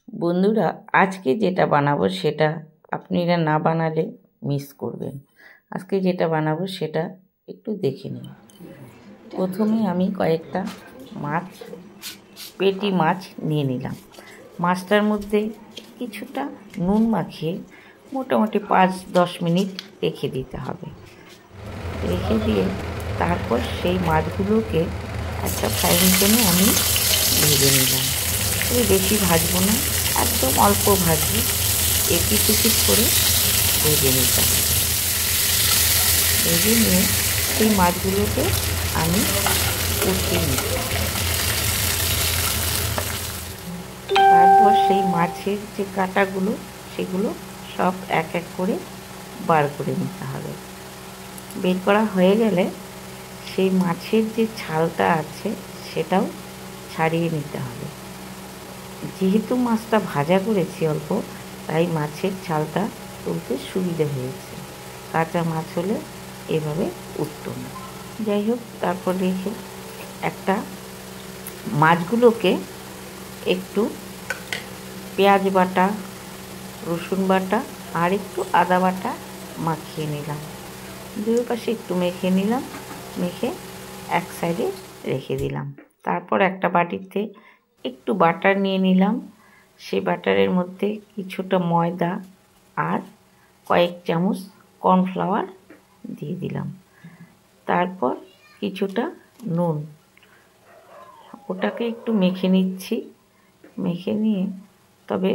বন্ধুরা, আজকে যেটা বানাবো সেটা আপনারা না বানালে মিস করবেন। আজকে যেটা বানাবো সেটা একটু দেখে নিন। প্রথমে আমি কয়েকটা পেটি মাছ নিয়ে নিলাম। মাছটার মধ্যে কিছুটা নুন মাখিয়ে মোটামুটি 5-10 মিনিট রেখে দিতে হবে। রেখে দিয়ে তারপর সেই মাছগুলোকে একটা ফ্রাইং প্যানে আমি ভেজে নিলাম। বেশি ভাজবো না, একদম অল্প ভাজবো, এপিট ওপিট করে ভেজে নিতে হবে। ভেজে নিয়ে সেই মাছগুলোকে আমি উঠিয়ে নিচ্ছি। তারপর সেই মাছের যে কাঁটাগুলো সেগুলো সব এক এক করে বার করে নিতে হবে। বের করা হয়ে গেলে সেই মাছের যে ছালটা আছে সেটাও ছাড়িয়ে নিতে হবে। যেহেতু মাছটা ভাজা করেছি অল্প, তাই মাছের ছালটা তুলতে সুবিধে হয়েছে। কাঁচা মাছ হলে এভাবে উঠতো না। যাই হোক, তারপর রেখে একটা মাছগুলোকে একটু পেঁয়াজ বাটা, রসুন বাটা আর একটু আদা বাটা মাখিয়ে নিলাম। দুই পাশে একটু মেখে নিলাম, মেখে এক সাইডে রেখে দিলাম। তারপর একটা বাটিতে একটু বাটার নিয়ে নিলাম। সেই বাটারের মধ্যে কিছুটা ময়দা আর কয়েক চামচ কর্নফ্লাওয়ার দিয়ে দিলাম। তারপর কিছুটা নুন, ওটাকে একটু মেখে নিচ্ছি। মেখে নিয়ে, তবে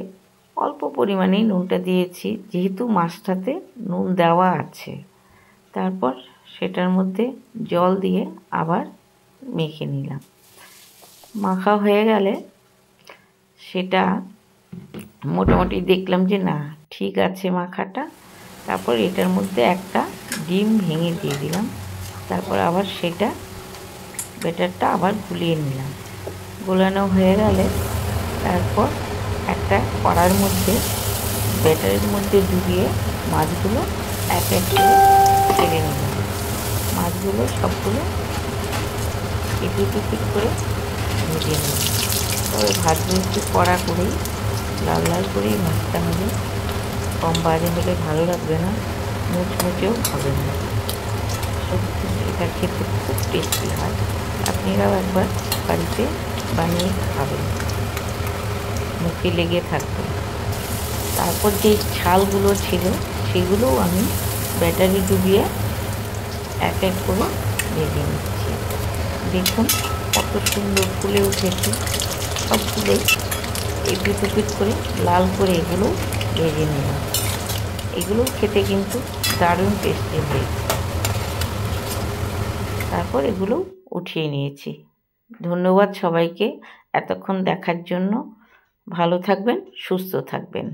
অল্প পরিমাণেই নুনটা দিয়েছি যেহেতু মাছটাতে নুন দেওয়া আছে। তারপর সেটার মধ্যে জল দিয়ে আবার মেখে নিলাম। মাখা হয়ে গেলে সেটা মোটামুটি দেখলাম যে না, ঠিক আছে মাখাটা। তারপর এটার মধ্যে একটা ডিম ভেঙে দিয়ে দিলাম। তারপর আবার সেটা ব্যাটারটা আবার গুলিয়ে নিলাম। গোলানো হয়ে গেলে তারপর একটা কড়ার মধ্যে ব্যাটারের মধ্যে ডুবিয়ে মাছগুলো এক এক করে ছেড়ে নিলাম। মাছগুলো সবগুলো এপিট ওপিট করে ভেজে নিলাম। তবে ভাজবো একটু কড়া করেই, লাল লাল করেই ভাজতে হবে। কম বাজে হলে ভালো লাগবে না, মুচমুচেও হবে না। সত্যি এটা খেতে খুব টেস্টি হয়। আপনারাও একবার বাড়িতে বানিয়ে খাবেন, মুখে লেগে থাকবে। তারপর যে ছালগুলো ছিল সেগুলোও আমি ব্যাটারে ডুবিয়ে এক এক করে ভেজে নিচ্ছি। দেখুন কত সুন্দর ফুলে উঠেছে। সবগুলোই এপিট ওপিট করে লাল করে এগুলো ভেজে নিলাম। এগুলো খেতে কিন্তু দারুণ টেস্টি হয়েছে। তারপর এগুলো উঠিয়ে নিয়েছি। ধন্যবাদ সবাইকে এতক্ষণ দেখার জন্য। ভালো থাকবেন, সুস্থ থাকবেন।